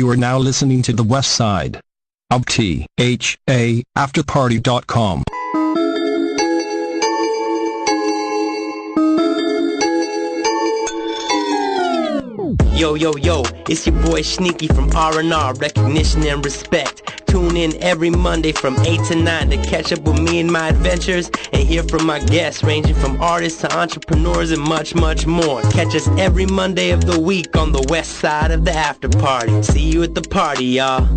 You are now listening to the West Side of THA Afterparty.com. Yo, yo, yo, it's your boy Sneaky from R&R, recognition and respect. Tune in every Monday from 8 to 9 to catch up with me and my adventures and hear from my guests ranging from artists to entrepreneurs and much, much more. Catch us every Monday of the week on the west side of the after party. See you at the party, y'all.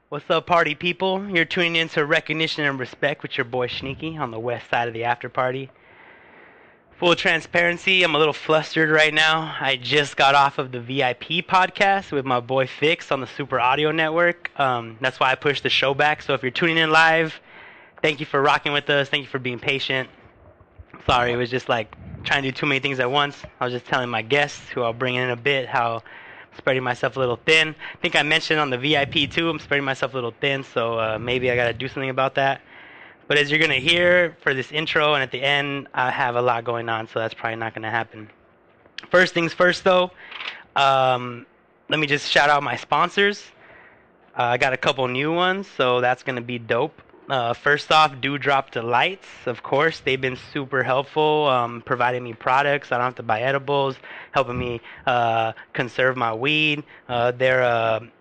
What's up, party people? You're tuning in to Recognition and Respect with your boy Sneaky on the west side of the after party. Full transparency, I'm a little flustered right now. I just got off of the VIP podcast with my boy Fix on the Super Audio Network. That's why I pushed the show back. So if you're tuning in live, thank you for rocking with us. Thank you for being patient. Sorry, it was just like trying to do too many things at once. I was just telling my guests, who I'll bring in a bit, how spreading myself a little thin. I think I mentioned on the VIP too, I'm spreading myself a little thin, so maybe I gotta do something about that. But as you're gonna hear for this intro and at the end, I have a lot going on, so that's probably not gonna happen. First things first though, let me just shout out my sponsors. I got a couple new ones, so that's gonna be dope. First off, Dewdrop Delights, of course. They've been super helpful, providing me products. I don't have to buy edibles, helping me conserve my weed. They're an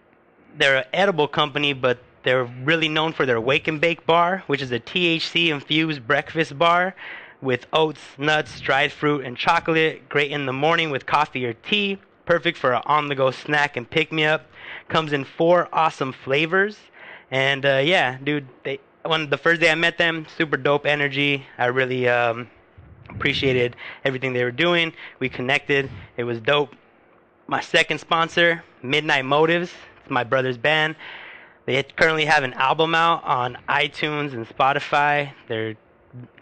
edible company, but they're really known for their Wake and Bake bar, which is a THC-infused breakfast bar with oats, nuts, dried fruit, and chocolate. Great in the morning with coffee or tea. Perfect for an on-the-go snack and pick-me-up. Comes in 4 awesome flavors. And yeah, dude, the first day I met them, super dope energy. I really appreciated everything they were doing. We connected. It was dope. My second sponsor, Midnight Motives. It's my brother's band. They currently have an album out on iTunes and Spotify. They're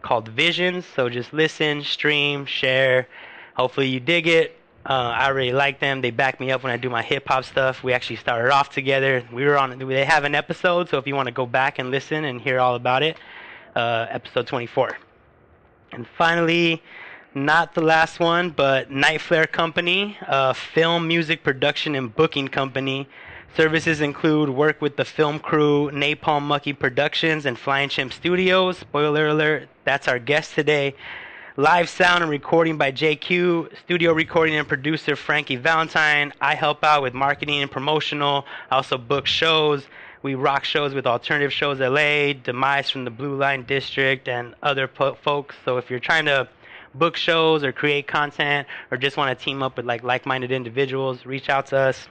called Visions. So just listen, stream, share. Hopefully you dig it. I really like them. They back me up when I do my hip-hop stuff. We actually started off together. They have an episode, so if you want to go back and listen and hear all about it, episode 24. And finally, not the last one, but NightFlare Company, a film, music production, and booking company. Services include work with the film crew, Napalm Mucky Productions, and Flying Chimp Studios. Spoiler alert, that's our guest today. Live sound and recording by JQ, studio recording and producer Frankie Valentine. I help out with marketing and promotional. I also book shows. We rock shows with Alternative Shows LA, Demise from the Blue Line District, and other folks. So if you're trying to book shows or create content or just want to team up with like-minded individuals, reach out to us.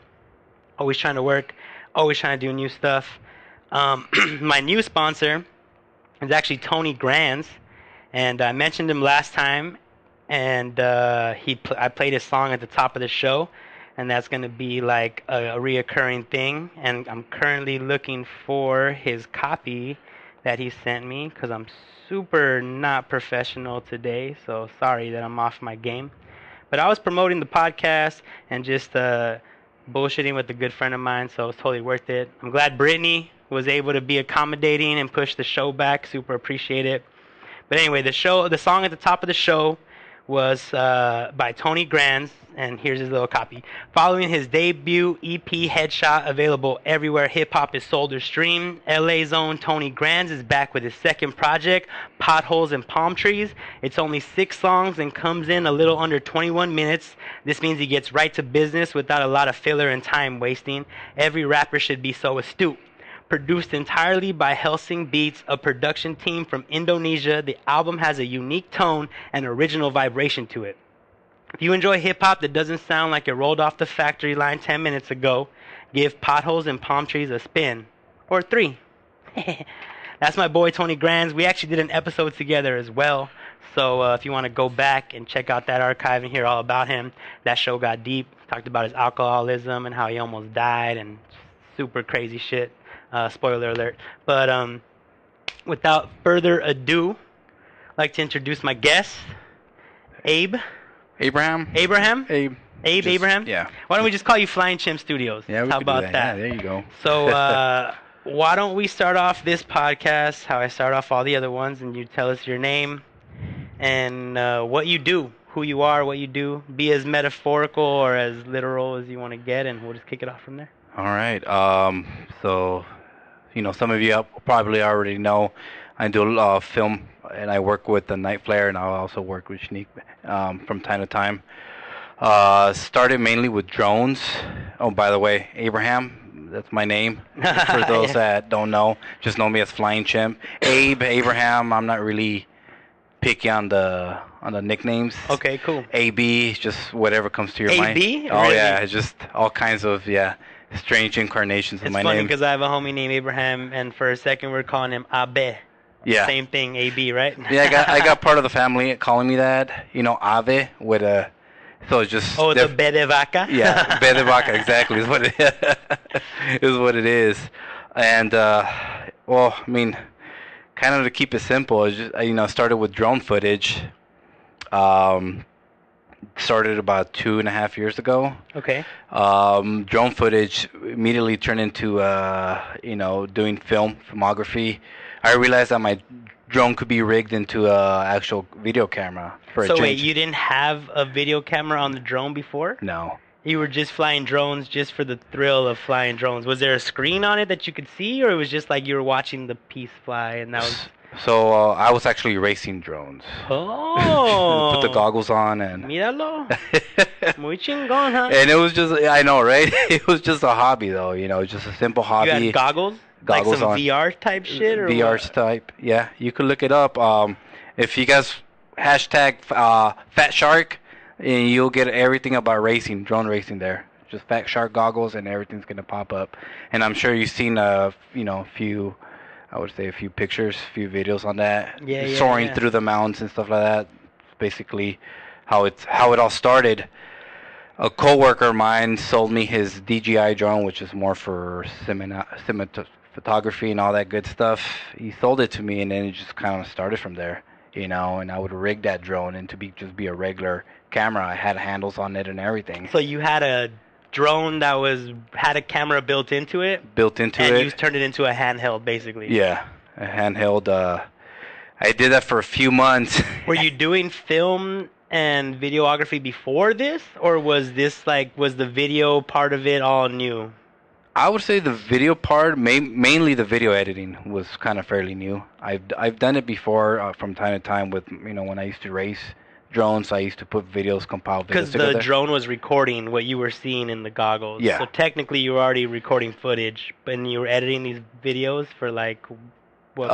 Always trying to work, always trying to do new stuff. My new sponsor is actually Tony Grands. And I mentioned him last time, and I played his song at the top of the show, and that's going to be like a reoccurring thing. And I'm currently looking for his copy that he sent me, because I'm super not professional today, so sorry that I'm off my game. But I was promoting the podcast and just bullshitting with a good friend of mine, so it's totally worth it. I'm glad Brittany was able to be accommodating and push the show back. Super appreciate it. But anyway, the song at the top of the show was by Tony Grands, and here's his little copy. Following his debut EP Headshot, available everywhere hip-hop is sold or streamed, LA's own Tony Grands is back with his second project, Potholes and Palm Trees. It's only 6 songs and comes in a little under 21 minutes. This means he gets right to business without a lot of filler and time wasting. Every rapper should be so astute. Produced entirely by Helsing Beats, a production team from Indonesia, the album has a unique tone and original vibration to it. If you enjoy hip-hop that doesn't sound like it rolled off the factory line 10 minutes ago, give Potholes and Palm Trees a spin. Or 3. That's my boy Tony Grands. We actually did an episode together as well. So if you want to go back and check out that archive and hear all about him, that show got deep. Talked about his alcoholism and how he almost died and super crazy shit. Spoiler alert. But without further ado, I'd like to introduce my guest, Abraham? Abe, Abraham? Yeah. Why don't we just call you Flying Chimp Studios? Yeah, How about that? Yeah, there you go. So why don't we start off this podcast, how I start off all the other ones, and you tell us your name and what you do who you are, what you do. Be as metaphorical or as literal as you want to get, and we'll just kick it off from there. All right. So, some of you probably already know I do film, and I work with the NightFlare, and I also work with SHNEAKY from time to time. Started mainly with drones. Oh, by the way, Abraham, that's my name. For those that don't know, just know me as Flying Chimp. Abraham, I'm not really picky on the nicknames. Okay, cool. AB, just whatever comes to your mind. AB? Oh, really? yeah, it's just all kinds of, strange incarnations of my name. It's funny because I have a homie named Abraham, and for a second we're calling him Abe. Yeah. Same thing, AB, right? Yeah, I got part of the family calling me that. Ave with a... So it's just... Oh, the B de vaca? Yeah, B de vaca, exactly, is what it is. And, kind of to keep it simple, it's just, started with drone footage. Started about 2.5 years ago. Okay. Drone footage immediately turned into, doing filmography. I realized that my drone could be rigged into a actual video camera for a change. So wait, you didn't have a video camera on the drone before? No. You were just flying drones just for the thrill of flying drones. Was there a screen on it that you could see, or it was just like you were watching the piece fly and that was... So I was actually racing drones. Oh. Put the goggles on and... Míralo. Muy chingón, huh? And it was just, I know, right? It was just a hobby, though, just a simple hobby. You had goggles? Like some on. VR type shit? Or VR what? type, yeah. You could look it up. If you guys hashtag Fat Shark, and you'll get everything about racing, drone racing there. Just Fat Shark goggles and everything's going to pop up. And I'm sure you've seen a few... I would say a few pictures, a few videos on that. Yeah, soaring through the mountains and stuff like that. It's basically how it all started. A coworker of mine sold me his DJI drone, which is more for cinematography and all that good stuff. He sold it to me, and then it just kind of started from there, And I would rig that drone and just be a regular camera. I had handles on it and everything. So you had a drone that had a camera built into it, and you turned it into a handheld, basically. Yeah, a handheld. I did that for a few months. Were you doing film and videography before this, or was the video part of it all new? I would say the video part, mainly the video editing, was kind of fairly new. I've done it before from time to time with when I used to race drones. I used to put compile videos together. Because the drone was recording what you were seeing in the goggles. Yeah. So technically you were already recording footage, and you were editing these videos for what?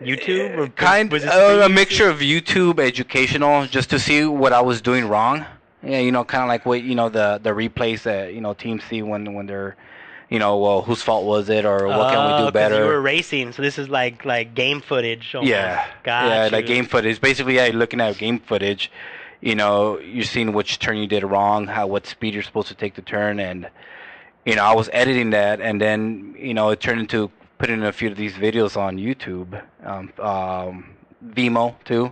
YouTube? Or was it a mixture of YouTube, educational, just to see what I was doing wrong. Yeah, kind of like what the replays that teams see when they're whose fault was it, or what can we do better? You were racing, so this is like game footage almost. Yeah, like game footage. Basically, looking at game footage, you're seeing which turn you did wrong, what speed you're supposed to take the turn, and I was editing that, and then it turned into putting a few of these videos on YouTube, Vimeo too.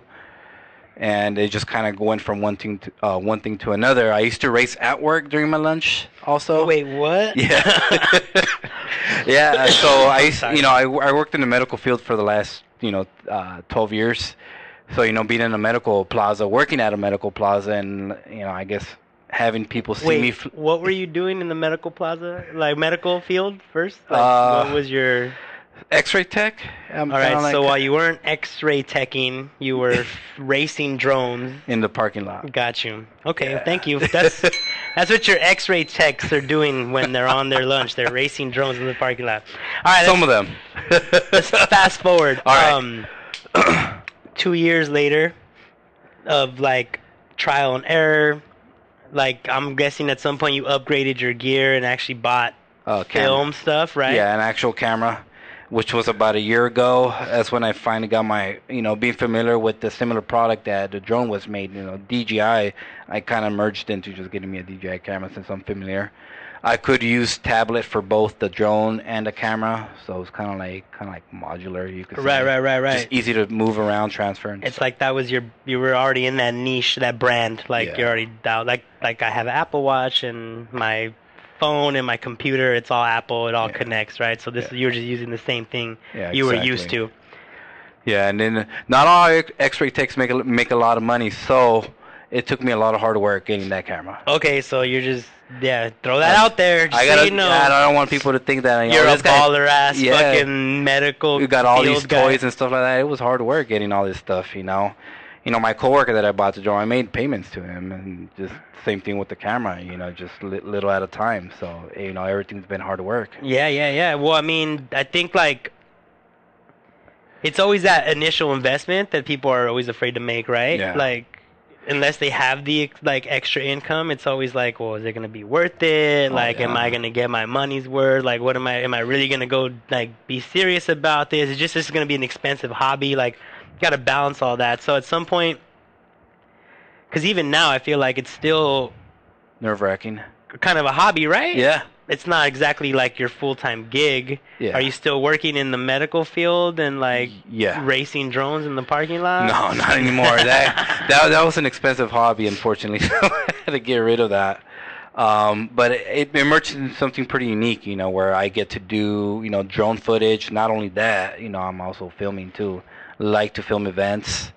And it just kind of went from one thing to another. I used to race at work during my lunch also. Wait, what? Yeah. Yeah, so I worked in the medical field for the last 12 years. So being in a medical plaza, working at a medical plaza, and I guess having people see me. What were you doing in the medical plaza? Like medical field first? What was your... X-ray tech. All right, so while you weren't X-ray teching, you were racing drones in the parking lot. Got you. Okay, thank you. That's what your X-ray techs are doing when they're on their lunch. They're racing drones in the parking lot. All right, some of them. Let's fast forward. All right. 2 years later, of trial and error. I'm guessing at some point you upgraded your gear and actually bought film stuff, right? Yeah, an actual camera, which was about a year ago. That's when I finally got my, being familiar with the similar product that the drone was made, DJI. I kind of merged into just getting me a DJI camera since I'm familiar. I could use tablet for both the drone and the camera, so it's kind of like modular. You could say. Right. Just easy to move around, transfer. It's like that was you were already in that niche, that brand. You're already down. Like I have an Apple Watch and my phone and my computer, it's all Apple, it all connects, right? So you're just using the same thing you were used to. Yeah, and then not all X-ray techs make a lot of money, so it took me a lot of hard work getting that camera. Okay, so you're just throw that out there. Just so you know. I don't want people to think that you're a baller ass fucking medical. You got all these guy. toys and stuff like that. It was hard work getting all this stuff, you know. You know, my coworker that I bought the drone, I made payments to him, and just same thing with the camera, you know, just little at a time. So, you know, everything's been hard work. Yeah. Well, I mean, I think like it's always that initial investment that people are always afraid to make, right? Yeah. Like, unless they have the like extra income, it's always like, well, is it gonna be worth it? Like, am I gonna get my money's worth? Like, what am I really gonna go like be serious about this? It's just this is gonna be an expensive hobby. Like, you gotta balance all that. So at some point, because even now I feel like it's still nerve-wracking. Kind of a hobby, right? Yeah. It's not exactly like your full-time gig. Yeah. Are you still working in the medical field and like racing drones in the parking lot? No, not anymore. that was an expensive hobby, unfortunately. So I had to get rid of that. But it emerged into something pretty unique, you know, where I get to do, you know, drone footage. Not only that, you know, I'm also filming too. Like to film events.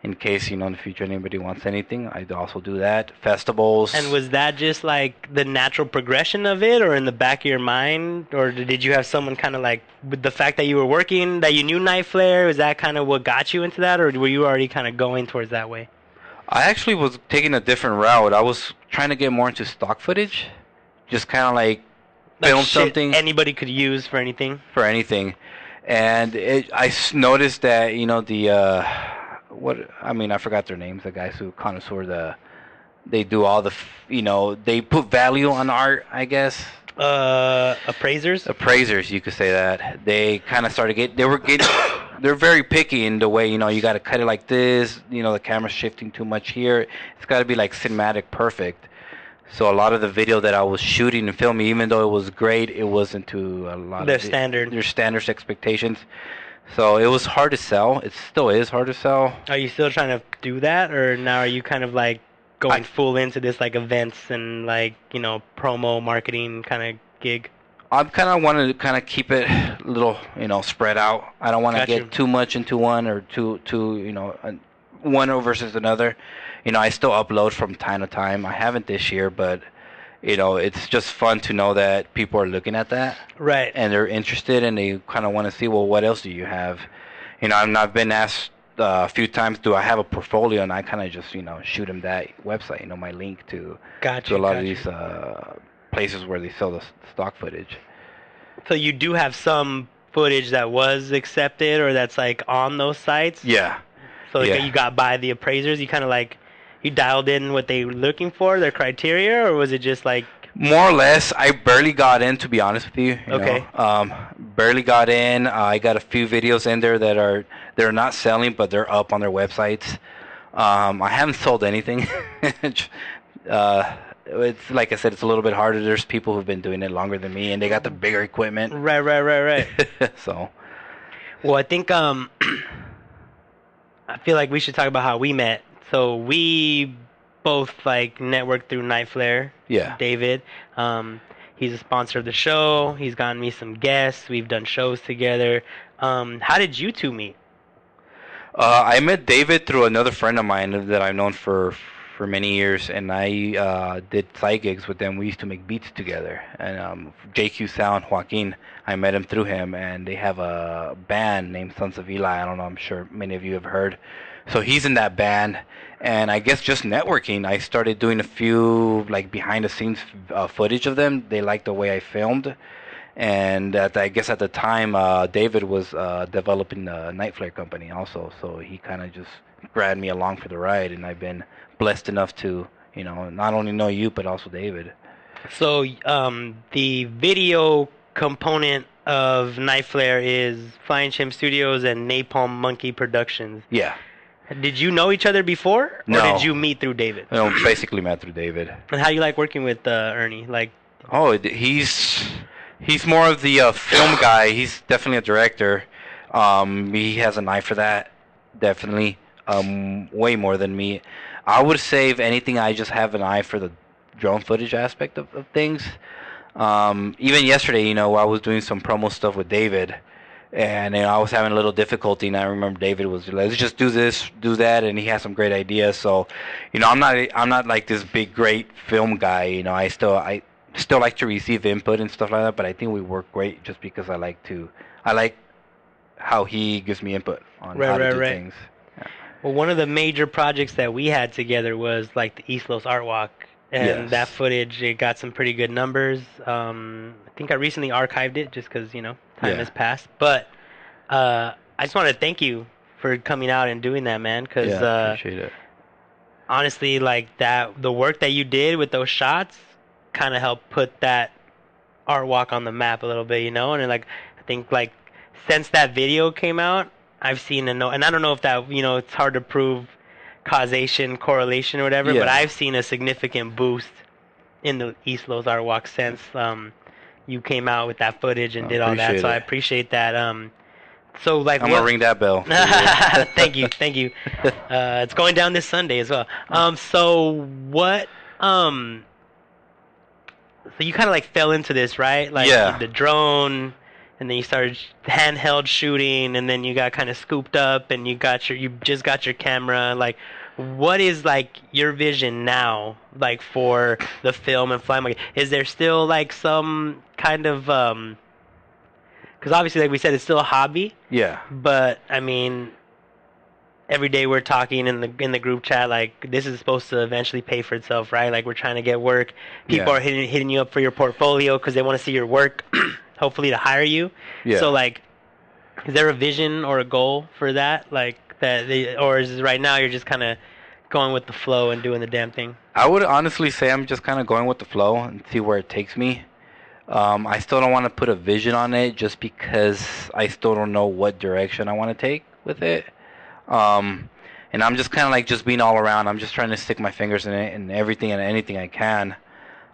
In case, you know, in the future anybody wants anything, I'd also do that. Festivals. And was that just like the natural progression of it, or in the back of your mind? Or did you have someone kind of like, with the fact that you were working, that you knew NightFlare, was that kind of what got you into that? Or were you already kind of going towards that way? I actually was taking a different route. I was trying to get more into stock footage. Just kind of like film something. Anybody could use for anything? For anything. And I noticed that, you know, I forgot their names, the guys who connoisseur, they do all the, you know, they put value on art, I guess. Appraisers, you could say that. They kind of started they're very picky in the way, you know, you got to cut it like this, you know, the camera's shifting too much here. It's got to be like cinematic perfect. So a lot of the video that I was shooting and filming, even though it was great, it wasn't to a lot their of standard expectations. So it was hard to sell. It still is hard to sell. Are you still trying to do that, or now are you kind of like going full into this like events and like, you know, promo marketing kind of gig? I'm kind of wanting to kind of keep it a little, you know, spread out. I don't want to get too much into one or too, you know, one versus another. You know, I still upload from time to time. I haven't this year, but you know, it's just fun to know that people are looking at that. Right. And they're interested and they kind of want to see, well, what else do you have? You know, I've been asked a few times, do I have a portfolio? And I kind of just, you know, shoot them that website, you know, my link to a lot of these places where they sell the stock footage. So you do have some footage that was accepted or that's like on those sites? Yeah. So you got by the appraisers, you kind of like, you dialed in what they were looking for, their criteria, or was it just like... More or less. I barely got in, to be honest with you. Okay. Barely got in. I got a few videos in there they're not selling, but they're up on their websites. I haven't sold anything. It's like I said, it's a little bit harder. There's people who've been doing it longer than me, and they got the bigger equipment. Right. So... Well, I think I feel like we should talk about how we met. So we both like networked through NightFlare. Yeah. David, he's a sponsor of the show. He's gotten me some guests. We've done shows together. How did you two meet? I met David through another friend of mine that I've known for many years, and I did side gigs with them. We used to make beats together. And JQ Sound, Joaquin, I met him through him, and they have a band named Sons of Eli. I don't know, I'm sure many of you have heard. So he's in that band, and I guess just networking, I started doing a few like behind-the-scenes footage of them. They liked the way I filmed, and I guess at the time, David was developing the NightFlare Company also, so he kind of just grabbed me along for the ride, and I've been blessed enough to, you know, not only know you, but also David. So the video component of NightFlare is Flying Chimp Studios and Napalm Monkey Productions. Yeah. Did you know each other before? No. Or did you meet through David? No, basically met through David. And how you like working with Ernie? Like, he's more of the film guy. He's definitely a director. He has an eye for that, definitely. Way more than me. I would say, if anything, I just have an eye for the drone footage aspect of things. Even yesterday, you know, I was doing some promo stuff with David, And I was having a little difficulty, and I remember David was like, let's just do this, do that, and he had some great ideas. So, I'm not like this big great film guy. I still like to receive input and stuff like that, but I think we work great just because I like how he gives me input on how to do things. Yeah. Well, one of the major projects that we had together was like the East Los Art Walk, and that footage, it got some pretty good numbers. I think I recently archived it just because time has passed. But I just want to thank you for coming out and doing that, man. Because appreciate it. Honestly, like the work that you did with those shots kind of helped put that art walk on the map a little bit, and I think like since that video came out, I've seen and I don't know if that it's hard to prove causation, correlation, or whatever, but I've seen a significant boost in the East Los Art Walk since you came out with that footage and did all that. So I appreciate that. So like, I'm gonna ring that bell. Thank you. It's going down this Sunday as well. So what? So you kind of like fell into this, right? Like the drone, and then you started handheld shooting, and then you got kind of scooped up, and you just got your camera. Like, what is like your vision now, like for the film and flying? Is there still like some kind of because obviously, like we said, it's still a hobby. Yeah. But I mean, every day we're talking in the group chat, like this is supposed to eventually pay for itself, right? Like we're trying to get work. People are hitting you up for your portfolio because they want to see your work, hopefully to hire you. Yeah. So like, is there a vision or a goal for that? Like or is it right now you're just kind of going with the flow and doing the damn thing? I would honestly say I'm just kind of going with the flow and see where it takes me. I still don't want to put a vision on it just because I still don't know what direction I want to take with it. And I'm just kind of like just being all around. I'm just trying to stick my fingers in it and everything and anything I can.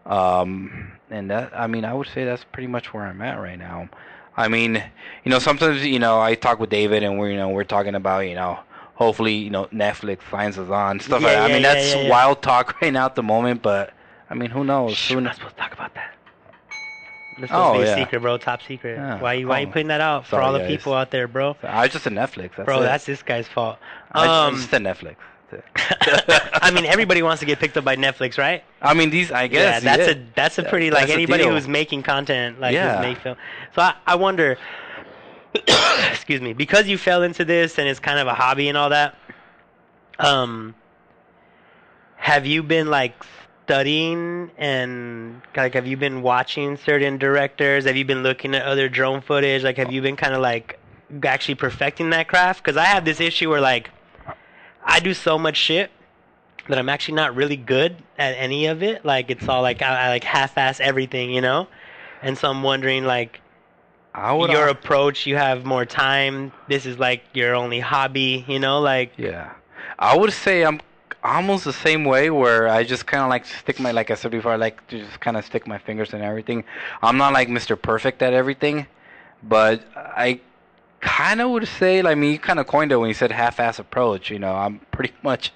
And that, I mean, I would say that's pretty much where I'm at right now. I mean, sometimes, I talk with David and we're talking about, hopefully, Netflix signs us on, stuff like that. I mean, that's wild talk right now at the moment, but I mean, who knows? Shh, we're not supposed to talk about that. That's supposed to be a secret, bro. Top secret. Yeah. Why you putting that out for all the people out there, bro? I was just a Netflix. That's this guy's fault. I'm just a Netflix. I mean, everybody wants to get picked up by Netflix, right? I mean, I guess. Yeah, that's a pretty like anybody who's making content, like who's make film. So I wonder, excuse me, because you fell into this and it's kind of a hobby and all that. Have you been like studying and like have you been watching certain directors? Have you been looking at other drone footage? Like, have you been kind of like actually perfecting that craft? Because I have this issue where like I do so much shit that I'm actually not really good at any of it. Like it's all like I like half-ass everything, And so I'm wondering like your approach. You have more time. This is like your only hobby, Like I would say I'm almost the same way where I just kind of like stick my, like I said before, I like to just kind of stick my fingers in everything. I'm not like Mr. Perfect at everything, but I kind of would say, I mean, you kind of coined it when you said half-ass approach. I'm pretty much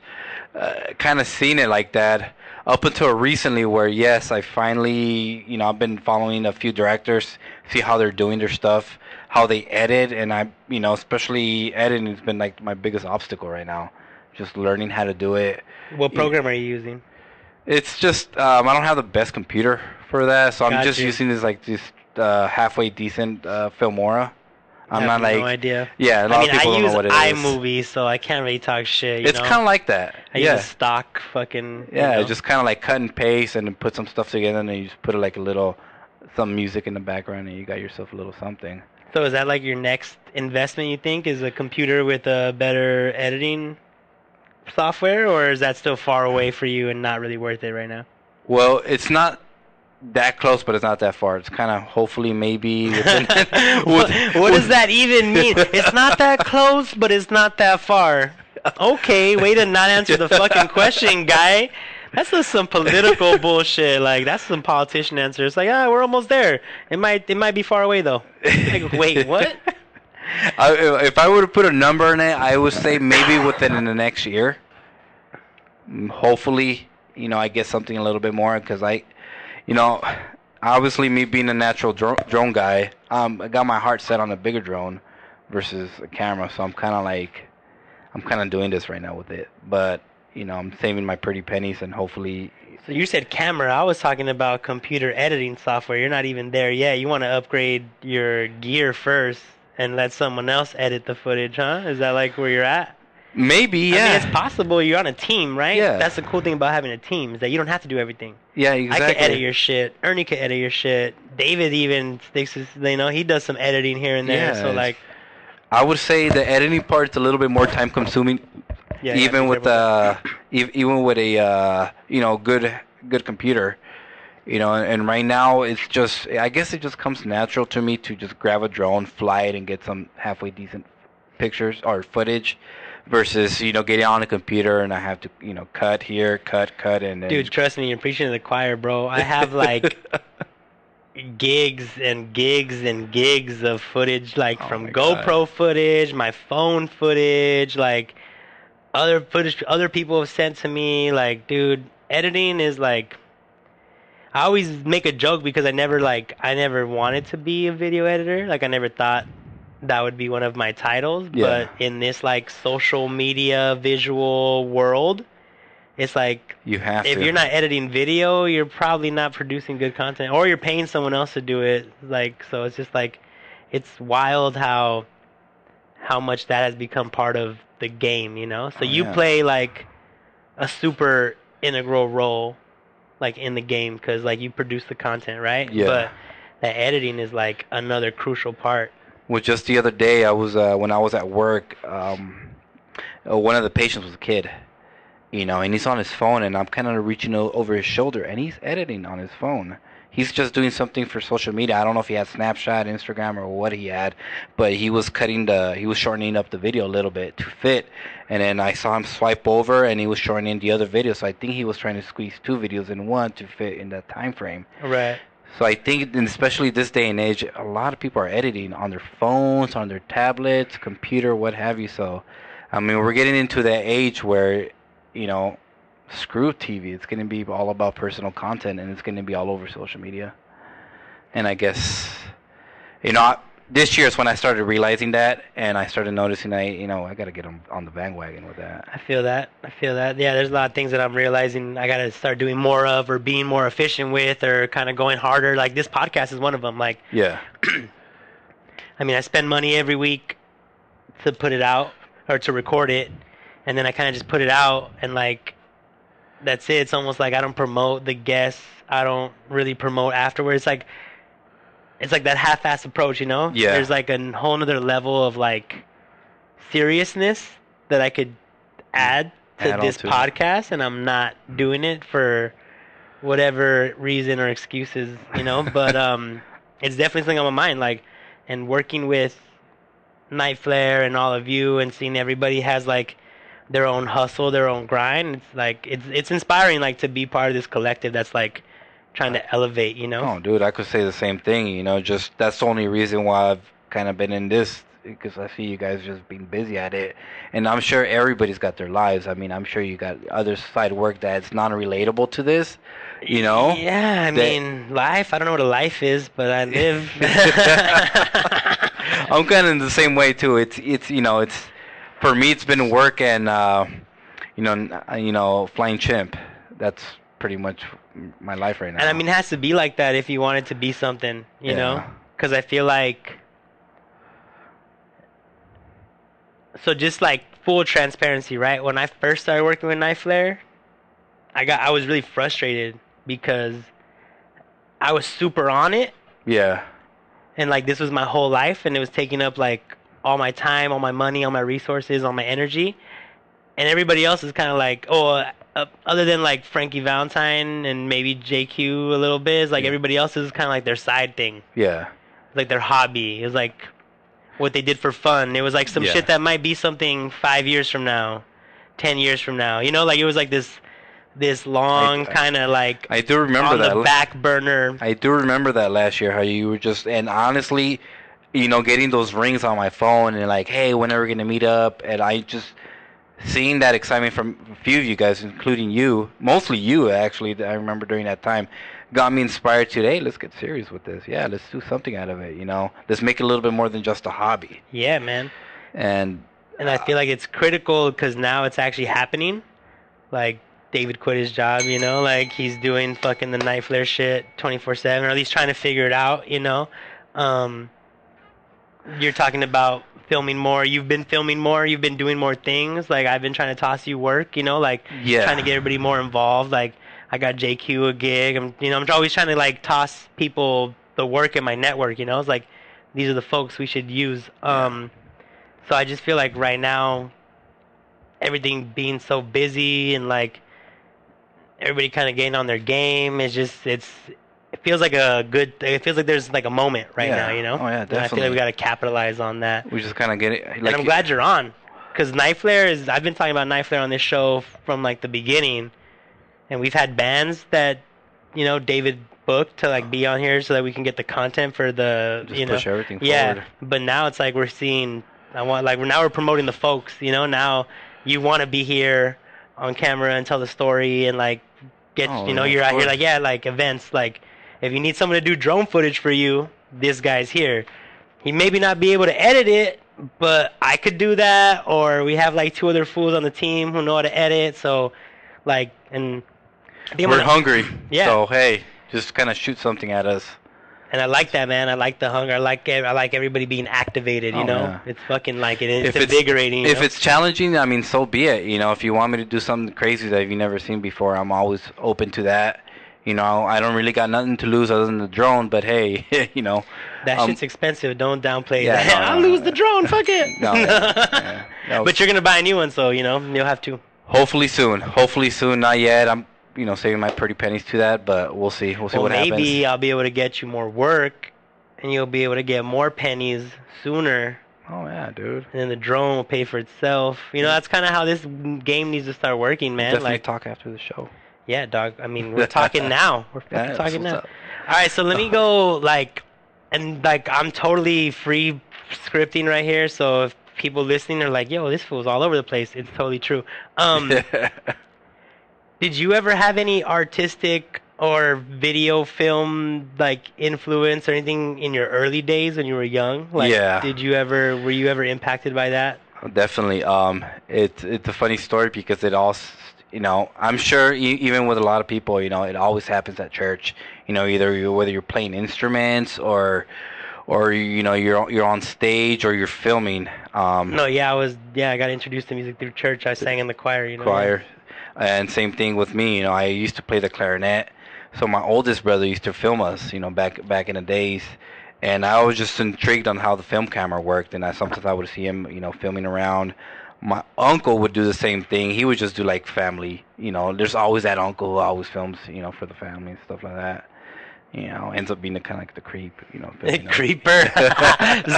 kind of seen it like that up until recently where, yes, I finally, I've been following a few directors, see how they're doing their stuff, how they edit, and I, especially editing has been like my biggest obstacle right now. Just learning how to do it. What program are you using? It's just I don't have the best computer for that, so I'm just using this halfway decent Filmora. I'm not like no idea. Yeah, a lot of people don't know what it is. I use iMovie, so I can't really talk shit. It's kind of like that. I use stock fucking. Yeah, just kind of like cut and paste and then put some stuff together, and then you just put like some music in the background, and you got yourself a little something. So is that like your next investment? You think is a computer with a better editing software, or is that still far away for you and not really worth it right now? Well, it's not that close, but it's not that far. It's kind of hopefully maybe within what does that even mean? It's not that close, but it's not that far. Okay, way to not answer the fucking question, guy. That's just some political bullshit. Like that's some politician answer. It's like, we're almost there. It might be far away though. Like, wait, what? If I were to put a number on it, I would say maybe within the next year. Hopefully, I get something a little bit more because obviously me being a natural drone guy, I got my heart set on a bigger drone. versus a camera. So I'm kind of doing this right now with it. But, I'm saving my pretty pennies and hopefully... So you said camera. I was talking about computer editing software. You're not even there yet. You want to upgrade your gear first and let someone else edit the footage, huh? Is that like where you're at? Maybe, yeah. I mean, it's possible. You're on a team, right? Yeah. That's the cool thing about having a team, is that you don't have to do everything. Yeah, exactly. I can edit your shit. Ernie can edit your shit. David even sticks his, he does some editing here and there. Yeah, so, like... I would say the editing part's a little bit more time consuming. Yeah, even with even with a good computer, and right now it's just, I guess it just comes natural to me to just grab a drone, fly it, and get some halfway decent pictures or footage, versus getting on a computer and I have to cut here, cut, and then... Dude, trust me, you're preaching to the choir, bro. I have like gigs and gigs and gigs of footage, like from GoPro footage, my phone footage, like other footage other people have sent to me. Like, dude, editing is like, I always make a joke because I never wanted to be a video editor. Like, I never thought that would be one of my titles. Yeah. But in this like social media visual world, it's like, you have if you're not editing video, you're probably not producing good content, or you're paying someone else to do it. Like, so it's just like, it's wild how much that has become part of the game, So you play like a super integral role, like in the game, because like you produce the content, right? Yeah. But the editing is like another crucial part. Well, just the other day, I was when I was at work, one of the patients was a kid, and he's on his phone, and I'm kind of reaching over his shoulder, and he's editing on his phone. He's just doing something for social media. I don't know if he had Snapchat, Instagram, or what he had, but he was shortening up the video a little bit to fit, and then I saw him swipe over, and he was shortening the other video, so I think he was trying to squeeze two videos in one to fit in that time frame. Right. So I think, and especially this day and age, a lot of people are editing on their phones, on their tablets, computer, what have you. So, I mean, we're getting into that age where, screw TV. It's going to be all about personal content, and it's going to be all over social media. And I guess, this year is when I started realizing that, and I started noticing I got to get on the bandwagon with that. I feel that. Yeah, there's a lot of things that I'm realizing I got to start doing more of, or being more efficient with, or kind of going harder. Like, this podcast is one of them. Like, yeah. I mean, I spend money every week to put it out, or to record it, and then I kind of just put it out, and like, that's it. It's almost like I don't promote the guests. I don't really promote afterwards. It's like that half-assed approach, Yeah. There's like a whole other level of like seriousness that I could add to this podcast, and I'm not doing it for whatever reason or excuses, But it's definitely something on my mind. Like, and working with NightFlare and all of you, and seeing everybody has like their own hustle, their own grind. It's like, it's inspiring, like, to be part of this collective that's like trying to elevate, Oh, dude, I could say the same thing, just that's the only reason why I've kind of been in this, because I see you guys just being busy at it, and I'm sure everybody's got their lives. I mean, I'm sure you got other side work that's non-relatable to this, Yeah, I mean, life. I don't know what a life is, but I live. I'm kind of in the same way too. It's for me, it's been work and flying Chimp. That's pretty much my life right now. And I mean, it has to be like that if you want it to be something, you know? Because I feel like, so just like full transparency, right? When I first started working with NightFlare, I was really frustrated because I was super on it. Yeah. And like, this was my whole life, and it was taking up like all my time, all my money, all my resources, all my energy. And everybody else is kind of like, other than like Frankie Valentine and maybe JQ a little bit, it's like everybody else is kind of like their side thing. Yeah. It's like their hobby. It's like what they did for fun. It was like some shit that might be something 5 years from now, 10 years from now. Like it was like this long kind of like, I do remember on that the back burner. I do remember that last year, how you were just, and honestly, getting those rings on my phone and like, hey, when are we gonna meet up? And I just seeing that excitement from a few of you guys, including you, mostly you actually. I remember during that time, got me inspired today. Let's get serious with this. Yeah, let's do something out of it. You know, let's make it a little bit more than just a hobby. Yeah, man. And I feel like it's critical because now it's actually happening. Like, David quit his job, you know? Like, he's doing fucking the NightFlare shit 24/7, or at least trying to figure it out, you know? You're talking about filming more. You've been filming more. You've been doing more things. Like, I've been trying to toss you work, you know? Like, trying to get everybody more involved. Like, I got JQ a gig. I'm always trying to, like, toss people the work in my network, you know? It's like, these are the folks we should use. So I just feel like right now, everything being so busy and, like, everybody kind of getting on their game, it feels like it feels like there's, like, a moment right now, you know? Oh, yeah, definitely. And I feel like we got to capitalize on that. We just kind of get it. Like, and I'm glad you're on. Because NightFlare I've been talking about NightFlare on this show from, like, the beginning. And we've had bands that, you know, David booked to, like, be on here so that we can get the content for the, just push everything forward. Yeah, but now it's like we're seeing, now we're promoting the folks, you know? Now you want to be here on camera and tell the story and, like, you're out here, like, like, events, like, if you need someone to do drone footage for you, this guy's here. He maybe not be able to edit it, but I could do that, or we have, like, 2 other fools on the team who know how to edit, so, like, and we're hungry. Yeah. So, hey, just kind of shoot something at us. And I like that, man. I like the hunger. I like everybody being activated, you know? Yeah. It's fucking, like, it's invigorating. If it's challenging, I mean, so be it. You know, if you want me to do something crazy that you've never seen before, I'm always open to that. You know, I don't really got nothing to lose other than the drone, but hey, you know. That shit's expensive. Don't downplay that. I'll lose the drone. Fuck it. No. But you're going to buy a new one, so, you know, you'll have to. Hopefully soon. Not yet. I'm, you know, saving my pretty pennies to that, but we'll see. We'll see what happens. Maybe I'll be able to get you more work, and you'll be able to get more pennies sooner. Oh, yeah, dude. And then the drone will pay for itself. You know, that's kind of how this game needs to start working, man. We'll definitely talk after the show. Yeah, dog. I mean, we're talking now. We're fucking talking now. All right, so let me go, like, I'm totally free scripting right here, so if people listening are like, yo, this fool's all over the place, it's totally true. Did you ever have any artistic or video film, like, influence or anything in your early days when you were young? Like, yeah. Were you ever impacted by that? Definitely. It's a funny story because it all, you know, I'm sure even with a lot of people, you know, it always happens at church. You know, whether you're playing instruments or you know, you're on stage or you're filming. I got introduced to music through church. I sang in the choir, you know. Choir. And same thing with me, you know, I used to play the clarinet. So my oldest brother used to film us, you know, back in the days. And I was just intrigued on how the film camera worked. And sometimes I would see him, you know, filming around. My uncle would do the same thing. He would just do, like, family. You know, there's always that uncle who always films, you know, for the family and stuff like that. You know, ends up being kind of like the creep, you know. Creeper.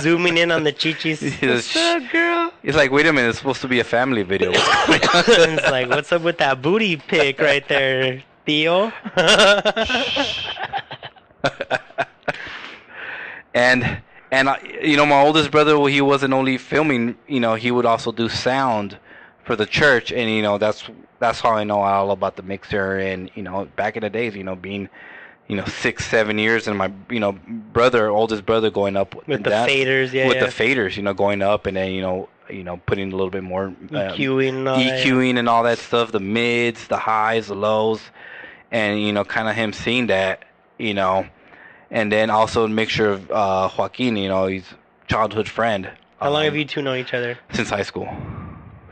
Zooming in on the chichis. What's up, girl? It's like, wait a minute, it's supposed to be a family video. It's like, what's up with that booty pic right there, Theo? And you know, my oldest brother, well, he wasn't only filming, you know, he would also do sound for the church. And, you know, that's how I know all about the mixer. And, you know, back in the days, you know, being, you know, 6-7 years, and my, you know, oldest brother going up with the faders, the faders, you know, going up, and then, you know, putting a little bit more EQing and all that stuff, the mids, the highs, the lows, and, you know, kind of him seeing that, you know, and then also a mixture of Joaquin, you know, he's childhood friend. How long have you two known each other? Since high school.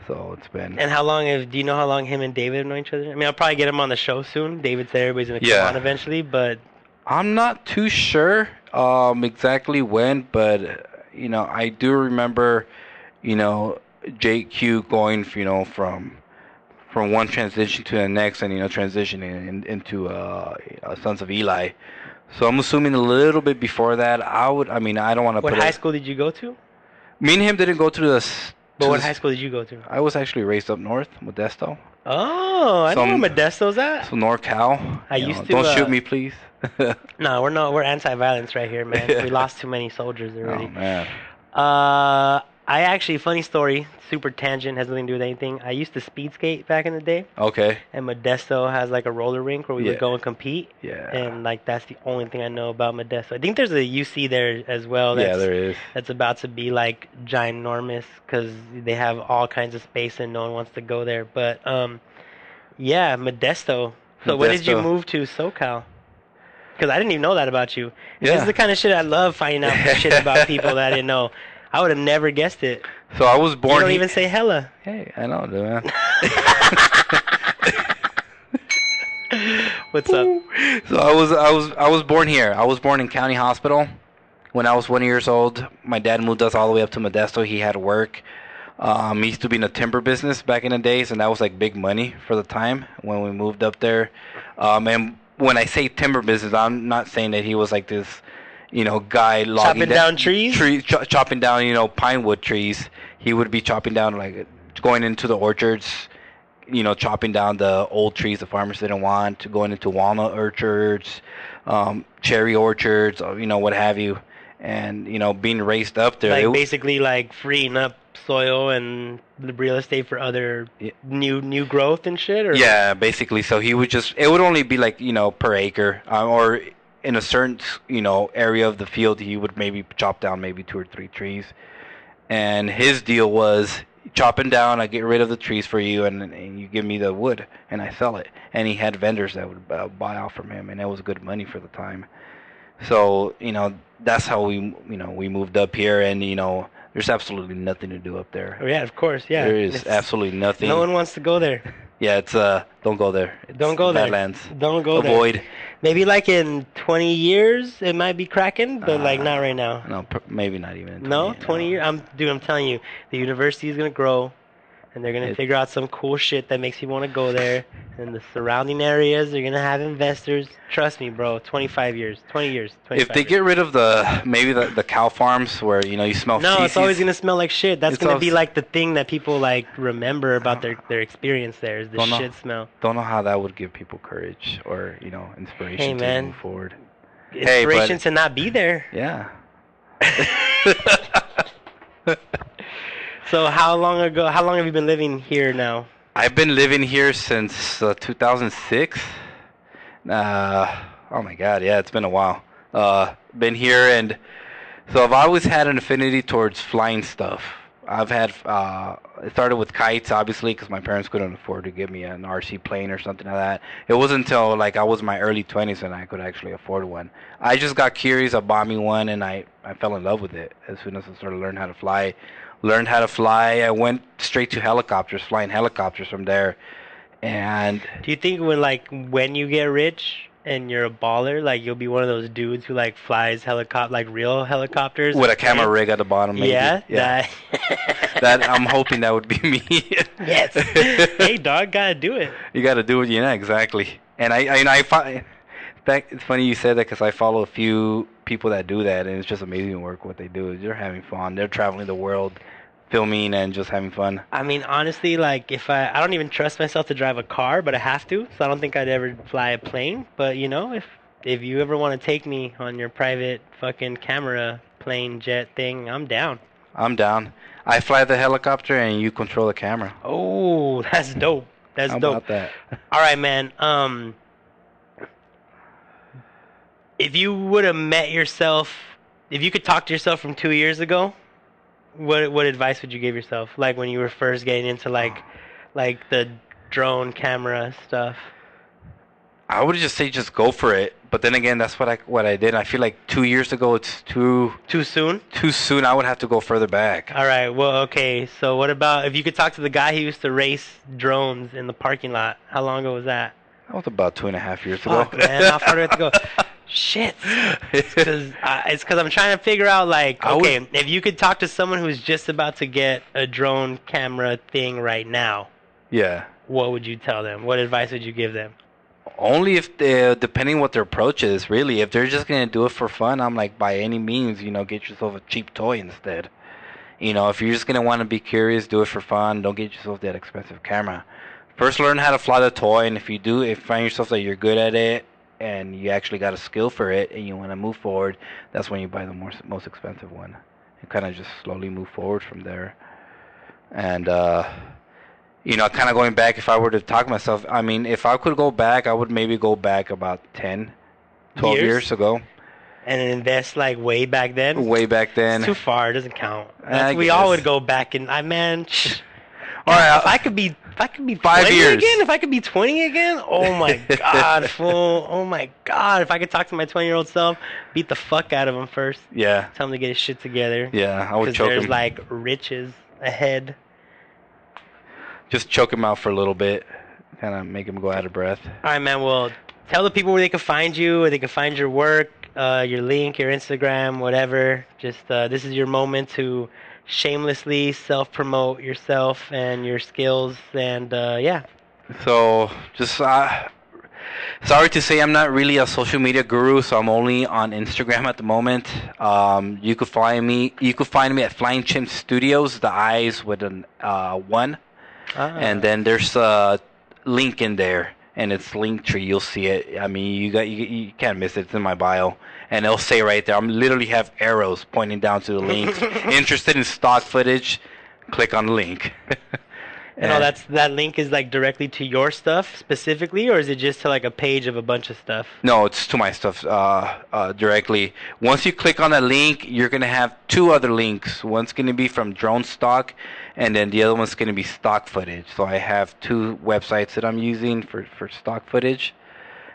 So it's been. And do you know how long him and David have known each other? I mean, I'll probably get him on the show soon. David said everybody's going to come on eventually, but. I'm not too sure exactly when, but, you know, I do remember, you know, JQ going, you know, from one transition to the next, and, you know, transitioning into Sons of Eli. So I'm assuming a little bit before that. I don't want to What high school did you go to? Me and him didn't go to the. But what high school did you go to? I was actually raised up north, Modesto. Oh, I know where Modesto's at. So NorCal. I used to. Don't shoot me, please. No, we're anti-violence right here, man. We lost too many soldiers already. Oh man. I actually, funny story, super tangent, has nothing to do with anything. I used to speed skate back in the day, Okay. and Modesto has like a roller rink where we Yeah. would go and compete. Yeah. And like that's the only thing I know about Modesto. I think there's a UC there as well. Yeah, there is. That's about to be like ginormous because they have all kinds of space and no one wants to go there. But yeah, Modesto. So when did you Modesto. move to SoCal? Because I didn't even know that about you. And Yeah. This is the kind of shit I love, finding out shit about people that I didn't know. I would have never guessed it. So I was born. You don't even say hella. Hey, I know, dude, man. What's up? So I was born here. I was born in County Hospital. When I was 1 years old, my dad moved us all the way up to Modesto. He had work. He used to be in the timber business back in the days, and that was like big money for the time when we moved up there. And when I say timber business, I'm not saying that he was like this, guy logging Chopping down trees? chopping down, pine wood trees. He would be chopping down, like, going into the orchards, chopping down the old trees the farmers didn't want, going into walnut orchards, cherry orchards, what have you. And, being raised up there. Like basically like freeing up soil and the real estate for other new growth and shit? Or? Yeah, basically. So he would it would only be like, per acre, or in a certain, area of the field, he would maybe chop down maybe 2 or 3 trees. And his deal was chopping down, I get rid of the trees for you, and you give me the wood, and I sell it. And he had vendors that would buy off from him, and it was good money for the time. So, that's how we moved up here, and, there's absolutely nothing to do up there. Oh, yeah, of course, yeah. There is absolutely nothing. No one wants to go there. Yeah, it's don't go there. Don't go there. Badlands. Don't go there. Avoid. Maybe like in 20 years it might be cracking, but like not right now. No, maybe not even in 20 No, years. 20 years. I'm telling you, the university is gonna grow, and they're gonna figure out some cool shit that makes you want to go there. And the surrounding areas, they're gonna have investors. Trust me, bro. 25 years, 20 years, 25 If they get rid of the cow farms where you smell No, feces, it's always gonna smell like shit. That's It's gonna be always- like the thing that people like remember about their experience there is the Don't know. shit smell. Don't know how that would give people courage or inspiration Hey, to man. move forward. Inspiration to not be there. Yeah. So how long have you been living here now? I've been living here since 2006. Oh my God, yeah, it's been a while. Been here, and so I've always had an affinity towards flying stuff. I've had it started with kites, obviously, because my parents couldn't afford to give me an RC plane or something like that. It wasn't until like I was in my early 20s and I could actually afford one. I just got curious. I bought me one, and I fell in love with it as soon as I started learning how to fly. Learned how to fly. I went straight to helicopters, flying helicopters from there. And Do you think when you get rich and you're a baller, like you'll be one of those dudes who like flies real helicopters with a camera rig at the bottom, maybe. Yeah. That I'm hoping that would be me. Yes. Hey, dog, gotta do it. You got to do it, exactly. And I find it's funny you said that because I follow a few people that do that, and it's just amazing work what they do. They're having fun. They're traveling the world, filming and just having fun. I mean, honestly, like if I don't even trust myself to drive a car, but I have to, so I don't think I'd ever fly a plane. But if you ever want to take me on your private fucking camera plane jet thing, I'm down. I'm down. I fly the helicopter and you control the camera. Oh, that's dope. That's How dope. about that? All right, man. If you would have met yourself, if you could talk to yourself from 2 years ago, what advice would you give yourself? Like when you were first getting into like the drone camera stuff. I would just say just go for it. But then again, that's what I did. I feel like 2 years ago it's too soon. Too soon. I would have to go further back. All right. Well, okay. So what about if you could talk to the guy who used to race drones in the parking lot? How long ago was that? That was about 2.5 years Fuck, ago. man. How far do I have to go? Shit. It's because I'm trying to figure out, like, okay, if you could talk to someone who's just about to get a drone camera thing right now, Yeah. what would you tell them? What advice would you give them? Only if depending what their approach is, really. If they're just gonna do it for fun, I'm like, by any means, get yourself a cheap toy instead. If you're just gonna want to be curious, do it for fun. Don't get yourself that expensive camera. First, learn how to fly the toy, and if you find yourself that you're good at it, and you actually got a skill for it, and you want to move forward, that's when you buy the most expensive one. kind of just slowly move forward from there. And kind of going back, if I were to talk myself, I mean, if I could go back, I would maybe go back about 10, 12 years ago. And invest like way back then? Way back then. It's too far. It doesn't count. We all would go back and all right, if I could be 5 20 years again, if I could be 20 again, oh my God, fool. Oh my God. If I could talk to my 20-year-old self, beat the fuck out of him first. Yeah. Tell him to get his shit together. Yeah, I would choke him. Because there's like riches ahead. Just choke him out for a little bit, kind of make him go out of breath. All right, man. Well, tell the people where they can find you, where they can find your work, your link, your Instagram, whatever. Just this is your moment to shamelessly self-promote yourself and your skills, and yeah. So, just sorry to say I'm not really a social media guru, so I'm only on Instagram at the moment. You could find me at Flying Chimp Studios, the eyes with an 1. And then there's a link in there, and it's Linktree. You'll see it. I mean, you can't miss it. It's in my bio, and it'll say right there. I literally have arrows pointing down to the link. Interested in stock footage? Click on the link. That link is like directly to your stuff specifically, or is it just to like a page of a bunch of stuff? No, it's to my stuff directly. Once you click on that link, you're gonna have 2 other links. One's gonna be from drone stock, and then the other one's gonna be stock footage. So I have 2 websites that I'm using for stock footage,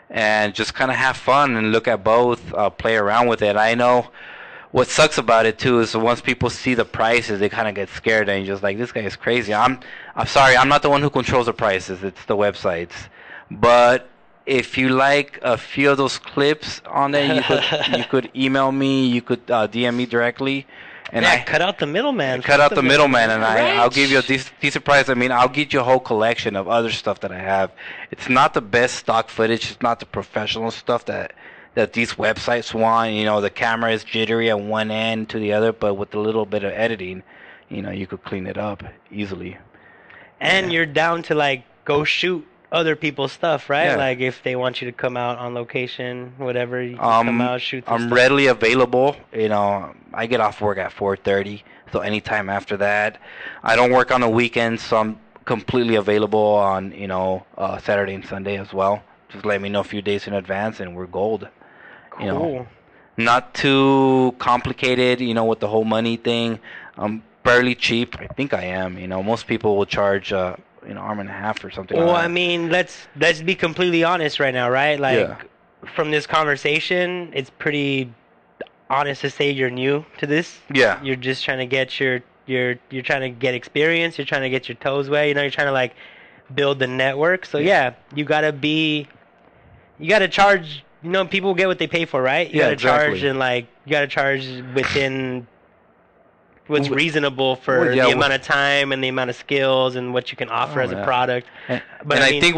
and just kind of have fun and look at both, play around with it. I know. What sucks about it too is once people see the prices, they kind of get scared and you're just like, this guy is crazy. I'm sorry, I'm not the one who controls the prices. It's the websites. But if you like a few of those clips on there, you could email me. You could DM me directly. And cut out the middleman. Cut out the middleman, and I'll give you a decent price. I mean, I'll get you a whole collection of other stuff that I have. It's not the best stock footage. It's not the professional stuff that these websites want. The camera is jittery at one end to the other, but with a little bit of editing, you could clean it up easily. And you're down to like go shoot other people's stuff, right? Yeah. Like if they want you to come out on location, whatever, you can come out, shoot some stuff. Readily available. I get off work at 4:30, so anytime after that. I don't work on the weekends, so I'm completely available on Saturday and Sunday as well. Just let me know a few days in advance, and we're gold. Cool. Not too complicated, with the whole money thing. I'm fairly cheap. I think I am. Most people will charge, arm and a half or something. Well, like that. I mean, let's be completely honest right now, right? Like, from this conversation, it's pretty honest to say you're new to this. Yeah. You're just trying to get you're trying to get experience. You're trying to get your toes wet. You're trying to like build the network. So you gotta charge. People get what they pay for, right? You gotta charge, and you gotta charge within what's reasonable for the amount of time and the amount of skills and what you can offer as a product. But I think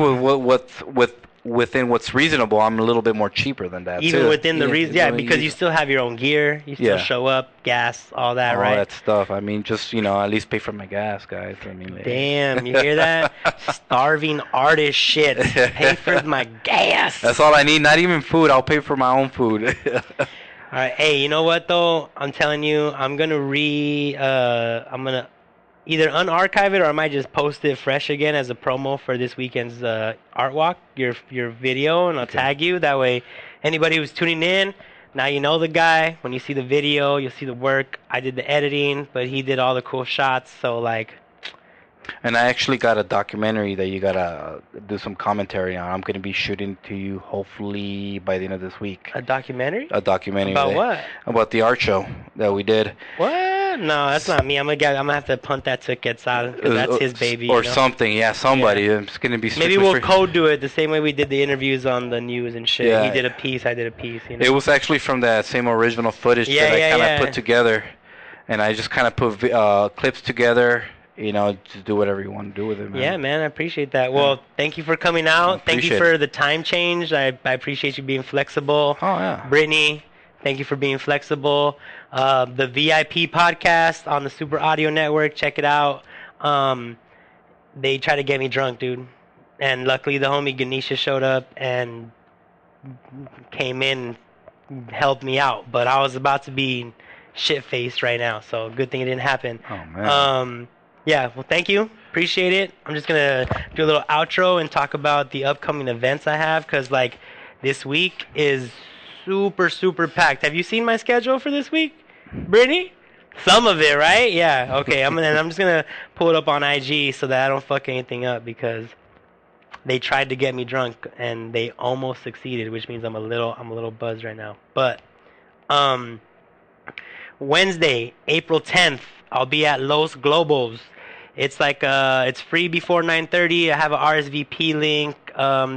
within what's reasonable, I'm a little bit more cheaper than that. Even too. Within the reason, because you still have your own gear, you still show up, gas, all that, right? All that stuff. I mean, just at least pay for my gas, guys. I mean, damn, you hear that? Starving artist shit. Pay for my gas. That's all I need. Not even food. I'll pay for my own food. All right. Hey, you know what though? I'm telling you, I'm gonna either unarchive it or I might just post it fresh again as a promo for this weekend's art walk, your video, and I'll tag you. That way, anybody who's tuning in, now you know the guy. When you see the video, you'll see the work. I did the editing, but he did all the cool shots. So like. And I actually got a documentary that you gotta do some commentary on. I'm gonna be shooting to you hopefully by the end of this week. A documentary? A documentary. About what? About the art show that we did. What? No, that's not me. I'm gonna have to punt that to Quetzal because that's his baby. Or something. Yeah, somebody. Yeah. It's gonna be. Maybe we'll co-do it the same way we did the interviews on the news and shit. Yeah. He did a piece. I did a piece. It was actually from that same original footage that I kind of put together, and I just kind of put clips together. Just do whatever you want to do with it, man. Yeah, man, I appreciate that. Well, thank you for coming out. Thank you for the time change. I appreciate you being flexible. Oh, yeah. Brittany, thank you for being flexible. The VIP podcast on the Super Audio Network, check it out. They tried to get me drunk, dude. And luckily the homie Ganesha showed up and came in and helped me out. But I was about to be shit-faced right now. So good thing it didn't happen. Oh, man. Yeah, well, thank you. Appreciate it. I'm just going to do a little outro and talk about the upcoming events I have, because, like, this week is super, super packed. Have you seen my schedule for this week, Brittany? Some of it, right? Yeah, okay. I'm just going to pull it up on IG so that I don't fuck anything up, because they tried to get me drunk, and they almost succeeded, which means I'm a little buzzed right now. But Wednesday, April 10th, I'll be at Los Globos. It's like it's free before 9:30. I have a RSVP link.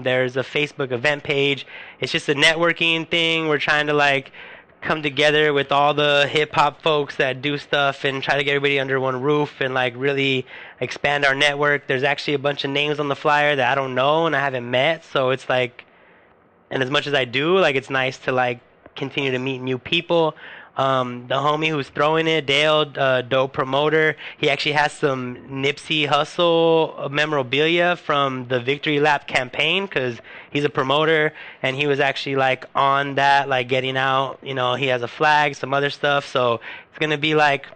There's a Facebook event page. It's just a networking thing. We're trying to like come together with all the hip hop folks that do stuff and try to get everybody under one roof and like really expand our network. There's actually a bunch of names on the flyer that I don't know and I haven't met. So it's like, and as much as I do, like it's nice to like continue to meet new people. The homie who's throwing it, Dale, dope promoter, he actually has some Nipsey Hussle memorabilia from the Victory Lap campaign, because he's a promoter and he was actually like on that, like getting out, you know, he has a flag, some other stuff. So it's gonna be like,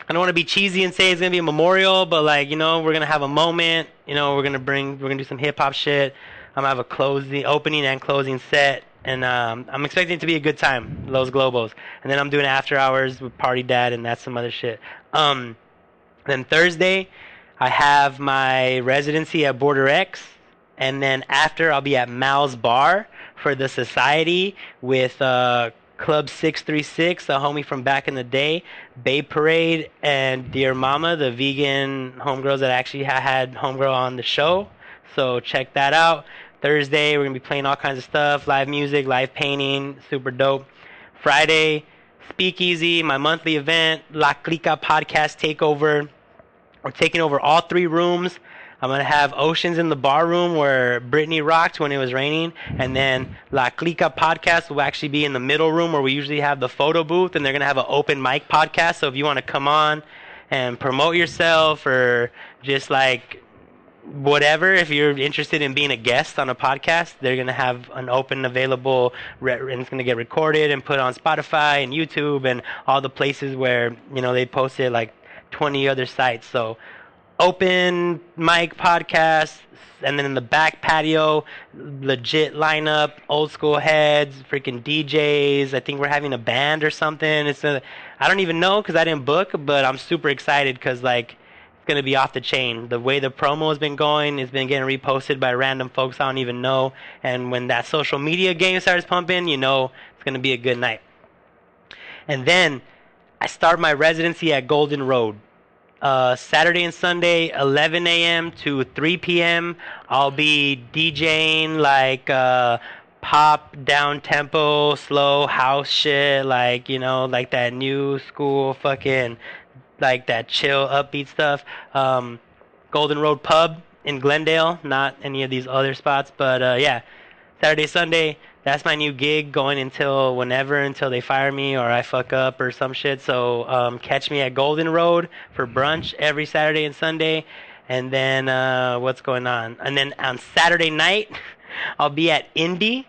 I don't want to be cheesy and say it's gonna be a memorial, but like, you know, we're gonna have a moment, you know, we're gonna do some hip hop shit. I'm gonna have a opening and closing set. And I'm expecting it to be a good time, Los Globos. And then I'm doing after hours with Party Dad, and that's some other shit. Then Thursday, I have my residency at Border X. And then after, I'll be at Mal's Bar for the Society with Club 636, a homie from back in the day, Babe Parade, and Dear Mama, the vegan homegirls that actually had homegirl on the show. So check that out. Thursday, we're going to be playing all kinds of stuff, live music, live painting, super dope. Friday, Speakeasy, my monthly event, La Clika Podcast Takeover. We're taking over all 3 rooms. I'm going to have Oceans in the bar room where Brittany rocked when it was raining. And then La Clika Podcast will actually be in the middle room where we usually have the photo booth. And they're going to have an open mic podcast. So if you want to come on and promote yourself or just like whatever, if you're interested in being a guest on a podcast, they're going to have an open available and it's going to get recorded and put on Spotify and YouTube and all the places where, you know, they post it, like 20 other sites. So open mic podcast, and then in the back patio, legit lineup, old school heads, freaking DJs. I think we're having a band or something. I don't even know because I didn't book, but I'm super excited because like going to be off the chain. The way the promo has been going, it's been getting reposted by random folks I don't even know. And when that social media game starts pumping, you know it's going to be a good night. And then I start my residency at Golden Road. Saturday and Sunday, 11 a.m. to 3 p.m. I'll be DJing like pop, down-tempo, slow house shit, like, you know, like that new school fucking like that chill, upbeat stuff. Golden Road Pub in Glendale, not any of these other spots, but yeah, Saturday, Sunday, that's my new gig going until they fire me or I fuck up or some shit. So catch me at Golden Road for brunch every Saturday and Sunday. And then what's going on? And then on Saturday night, I'll be at Indy.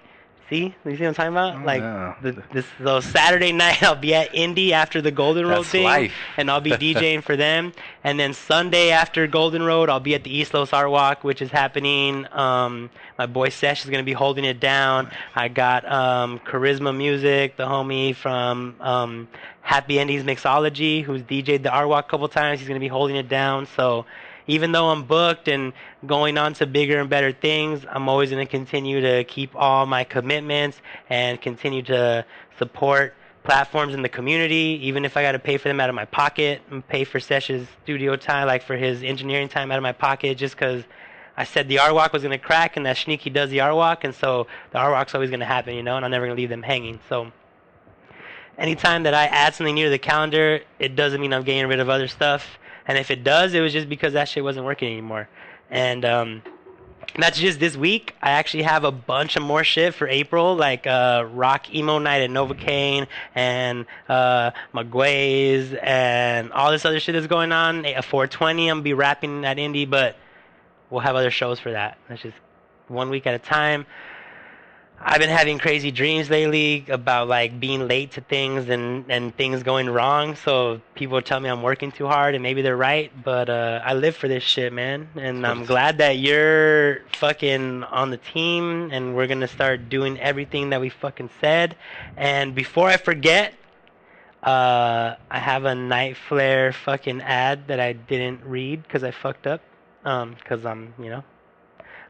See? You see what I'm talking about? Oh, like, yeah. So Saturday night, I'll be at Indy after the Golden Road That's thing. Life. And I'll be DJing for them. And then Sunday after Golden Road, I'll be at the East Los Art Walk, which is happening. My boy Sesh is going to be holding it down. I got Charisma Music, the homie from Happy Endings Mixology, who's DJ'd the Art Walk a couple times. He's going to be holding it down. So even though I'm booked and going on to bigger and better things, I'm always going to continue to keep all my commitments and continue to support platforms in the community, even if I got to pay for them out of my pocket and pay for Sesh's studio time, like for his engineering time out of my pocket, just because I said the art walk was going to crack and that SHNEAKY does the art walk, and so the art walk's always going to happen, you know, and I'm never going to leave them hanging. So anytime that I add something new to the calendar, it doesn't mean I'm getting rid of other stuff. And if it does, it was just because that shit wasn't working anymore. And that's just this week. I actually have a bunch of more shit for April, like Rock Emo Night at Novocaine and Maguay's and all this other shit that's going on. A 420, I'm going to be rapping at Indie, but we'll have other shows for that. That's just 1 week at a time. I've been having crazy dreams lately about like being late to things and things going wrong. So people tell me I'm working too hard, and maybe they're right. But I live for this shit, man. And I'm glad that you're fucking on the team, and we're gonna start doing everything that we fucking said. And before I forget, I have a NightFlare fucking ad that I didn't read because I fucked up. Because I'm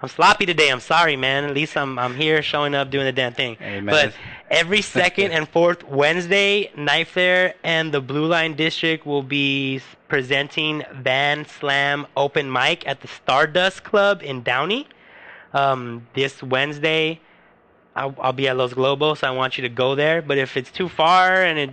sloppy today. I'm sorry, man. At least I'm here showing up doing the damn thing. Amen. But every second and fourth Wednesday, NightFlare and the Blue Line District will be presenting Van Slam Open Mic at the Stardust Club in Downey. This Wednesday, I'll be at Los Globos, so I want you to go there. But if it's too far and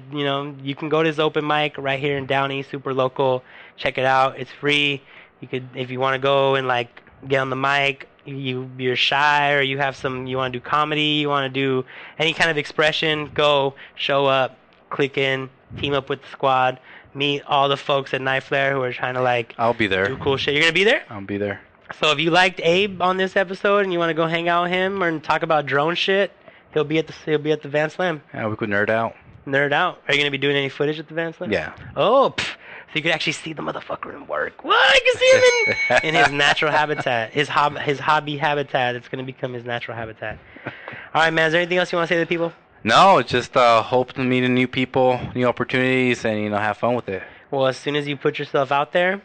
you can go to this open mic right here in Downey, super local. Check it out. It's free. You could, if you want to go and like get on the mic, you're shy or you want to do comedy, you want to do any kind of expression, go, show up, click in, team up with the squad, meet all the folks at NightFlare who are trying to like I'll be there. Do cool shit. You're gonna be there? I'll be there. So if you liked Abe on this episode and you want to go hang out with him and talk about drone shit, he'll be at the Van Slam. Yeah, we could nerd out. Nerd out. Are you gonna be doing any footage at the Van Slam? Yeah. Oh, so you could actually see the motherfucker in work. What? I can see him in his natural habitat, his hobby habitat. It's gonna become his natural habitat. All right, man. Is there anything else you want to say to the people? No, just hope to meet new people, new opportunities, and have fun with it. Well, as soon as you put yourself out there,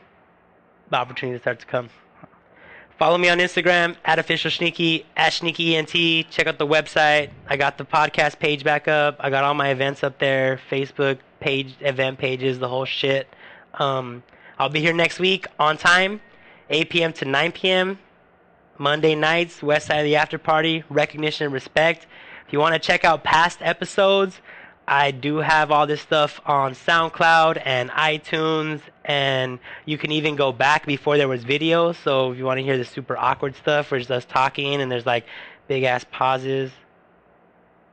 the opportunities start to come. Follow me on Instagram @OfficialShneaky, @SHNEAKYENT. Check out the website. I got the podcast page back up. I got all my events up there. Facebook page, event pages, the whole shit. I'll be here next week on time, 8 p.m. to 9 p.m. Monday nights, west side of the after party. Recognition and respect. If you want to check out past episodes, I do have all this stuff on SoundCloud and iTunes, and you can even go back before there was video. So if you want to hear the super awkward stuff, where it's us talking and there's like big ass pauses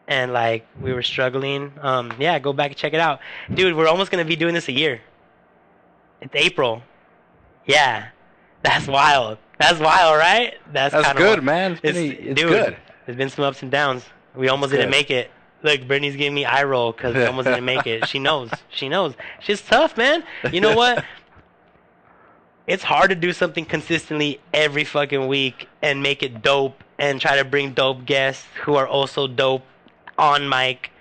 and like we were struggling, yeah, go back and check it out. Dude, we're almost gonna be doing this a year. It's April. Yeah, that's wild. That's wild, right? That's good, wild. Man. It's dude, good. There's been some ups and downs. We almost didn't make it. Look, Brittany's giving me eye roll because we almost didn't make it. She knows. She knows. She's tough, man. You know what? It's hard to do something consistently every fucking week and make it dope and try to bring dope guests who are also dope on mic.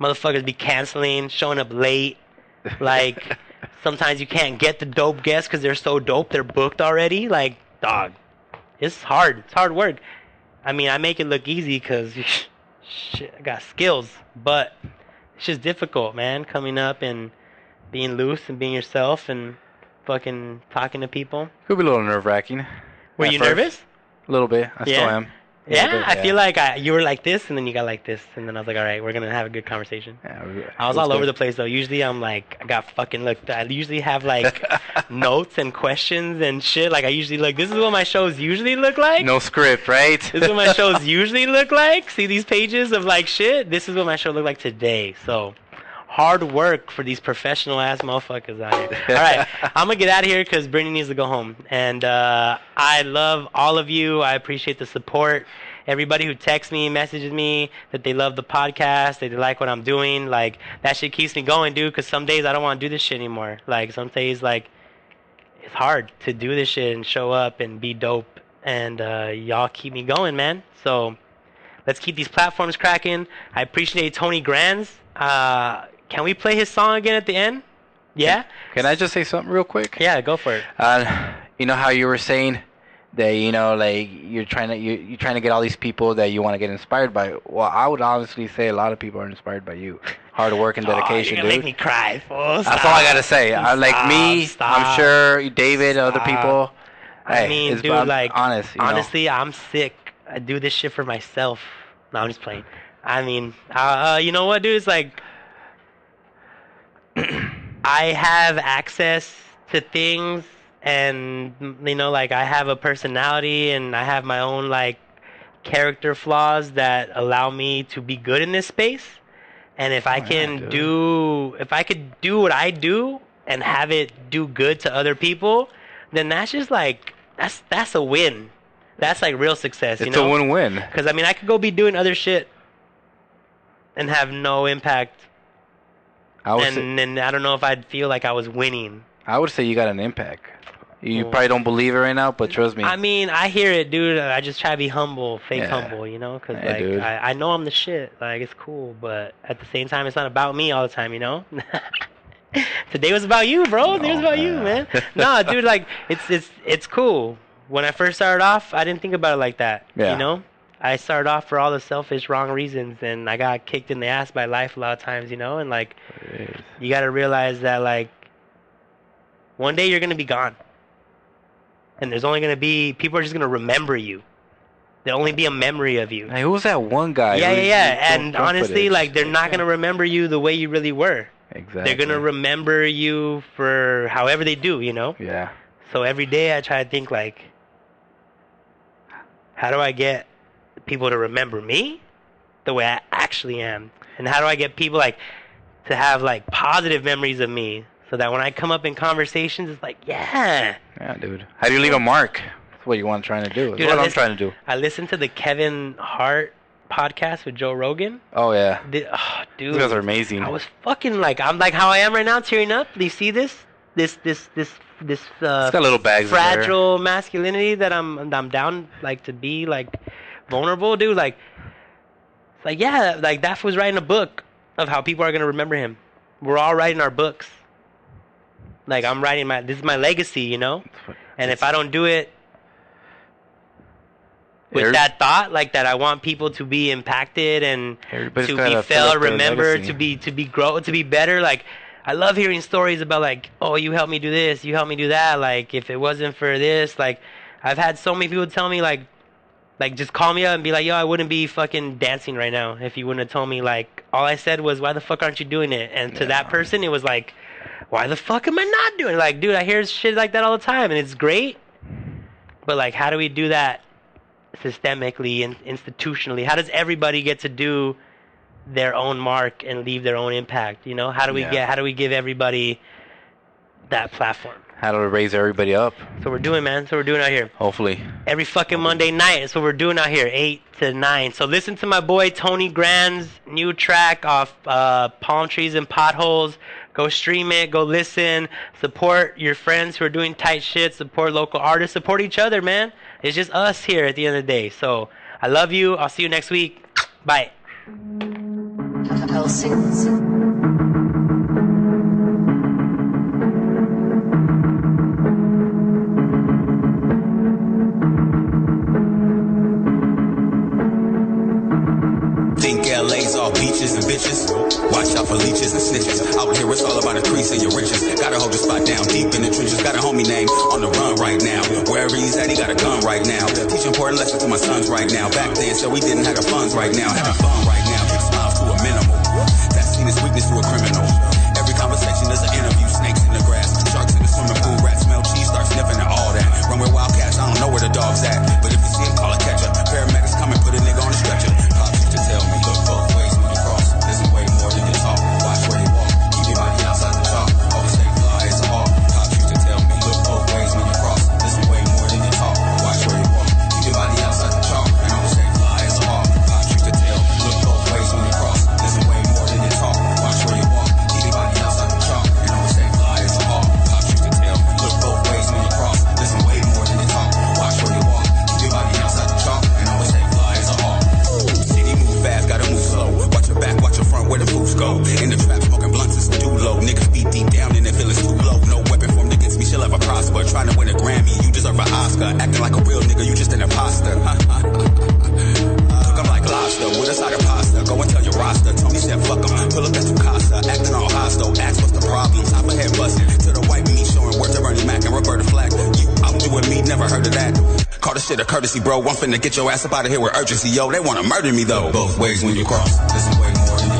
Motherfuckers be canceling, showing up late. Like, sometimes you can't get the dope guests because they're so dope. They're booked already. Like, dog, it's hard. It's hard work. I mean, I make it look easy because... shit, I got skills, but it's just difficult, man, coming up and being loose and being yourself and fucking talking to people. Could be a little nerve-wracking. Were you nervous? A little bit. I still am. Yeah, I feel like you were like this, and then you got like this, and then I was like, all right, we're going to have a good conversation. Yeah, I was all over the place, though. Usually I'm like, I got fucking, look, I usually have like notes and questions and shit. Like I usually look, this is what my shows usually look like. No script, right? This is what my shows usually look like. See these pages of like shit? This is what my show looked like today. So hard work for these professional ass motherfuckers out here. All right, I'm gonna get out of here because Brittany needs to go home. And I love all of you. I appreciate the support. Everybody who texts me, messages me that they love the podcast, that they like what I'm doing, like that shit keeps me going, dude. Because some days I don't want to do this shit anymore. Like some days, like it's hard to do this shit and show up and be dope. And y'all keep me going, man. So let's keep these platforms cracking. I appreciate Tony Grands. Can we play his song again at the end? Yeah? Can I just say something real quick? Yeah, go for it. You know how you were saying that, like you're trying to get all these people that you want to get inspired by? Well, I would honestly say a lot of people are inspired by you. Hard work and dedication, you're gonna dude. Make me cry, fool. That's all I gotta say. Like me, I'm sure David, other people. I mean, dude, like honestly, I'm sick. I do this shit for myself. No, I'm just playing. I mean, you know what, dude? It's like I have access to things, and like I have a personality, and I have my own like character flaws that allow me to be good in this space. And if I could do what I do and have it do good to other people, then that's just like that's a win. That's like real success, It's a win-win. Because, I mean, I could go be doing other shit and have no impact. And I don't know if I'd feel like I was winning. I would say you got an impact. You probably don't believe it right now, but trust me. I mean, I hear it, dude. I just try to be humble, fake humble, you know? Because, I know I'm the shit. Like, it's cool, but at the same time, it's not about me all the time, you know? Today was about you, bro. Today was about you, man. No, dude, like, it's cool. When I first started off, I didn't think about it like that, you know? I started off for all the selfish, wrong reasons, and I got kicked in the ass by life a lot of times, you know? And, like, you got to realize that, like, one day you're going to be gone. And there's only going to be, people are just going to remember you. There'll only be a memory of you. Hey, who was that one guy? Yeah. And honestly, like, they're not going to remember you the way you really were. Exactly. They're going to remember you for however they do, you know? Yeah. So every day I try to think, like, how do I get people to remember me the way I actually am? And how do I get people, like, to have, like, positive memories of me so that when I come up in conversations, it's like, yeah. Yeah, dude. How do you leave a mark? That's what you want trying to do. That's what I'm trying to do. I listened to the Kevin Hart podcast with Joe Rogan. Oh, yeah. Dude. These guys are amazing. I was fucking, like, I'm like how I am right now, tearing up. Do you see this? This it's got little bags fragile masculinity that I'm down, like, to be, like, vulnerable, dude. Like, it's like, yeah, like, that was writing a book of how people are gonna remember him. We're all writing our books. Like, I'm writing this is my legacy, you know. And if I don't do it with that thought, like, that I want people to be impacted and to be felt, remembered, to be better, like. I love hearing stories about, like, oh, you helped me do this, you helped me do that. Like, if it wasn't for this, like, I've had so many people tell me, like, just call me up and be like, yo, I wouldn't be fucking dancing right now if you wouldn't have told me, like, all I said was, why the fuck aren't you doing it? And to that person, it was like, why the fuck am I not doing it? Like, dude, I hear shit like that all the time, and it's great. But, like, how do we do that systemically and institutionally? How does everybody get to do their own mark and leave their own impact, you know? How do we give everybody that platform? How to raise everybody up. So we're doing, man. So we're doing out here. Hopefully. Every fucking Monday night. So we're doing out here 8 to 9. So listen to my boy Tony Grand's new track off Palm Trees and Potholes. Go stream it. Go listen. Support your friends who are doing tight shit. Support local artists. Support each other, man. It's just us here at the end of the day. So I love you. I'll see you next week. Bye. Think LA's all beaches and bitches. Watch out for leeches and snitches. Out here it's all about increasing your riches. Gotta hold your spot down deep in the trenches. Got a homie name on the run right now. Wherever he's at, he got a gun right now. Teach important lessons to my sons right now. Back then, so we didn't have the funds right now. Having fun right now. Keep smiles to a minimal. That's seen as weakness to a criminal. Every conversation is an interview. Snakes in the grass, sharks in the swimming pool. Rats smell cheese, start sniffing and all that. Run with wildcats, I don't know where the dog's at. But if you see him, call a catcher. Paramedics come and put a nigga on a stretcher. Pops used to tell me, look both ways when you cross. There's way more than you talk. Watch where you walk. Keep your body outside the chalk. Always stay fly as a hawk. Pops used to tell me, look both ways when you cross. There's way more than you talk. Watch where you walk. Keep your body outside the chalk. And always stay fly as a hawk. Pops used to tell me, look both ways when you cross. There's way more than you talk. Watch where you walk. Keep your body outside the chalk. And always stay fly as a hawk. Pops used to tell me, look both ways when you cross. There's way more than you talk. Watch where you walk. Keep your body outside the chalk. And always stay fly as a hawk. City move fast, gotta move slow. Watch your back, watch your front, where the boots go. In the trap, smoking blunts is too low. Niggas be deep down and they feel it's too low. No weapon formed against me, she'll ever prosper. Trying to win a Grammy, you deserve an Oscar. Acting like a real nigga, you just an imposter. Cook 'em like lobster, with a side of pasta. Go and tell your roster. Tony said fuck 'em, pull up at your casa. Acting all hostile, ask what's the problem. Top of head busting, to the white meat showing worth to Bernie Mac and Roberta Flack. You out doing me, never heard of that. Call this shit a courtesy, bro. I'm finna get your ass up out of here with urgency, yo. They wanna murder me though. Both ways when you cross. There's way more than you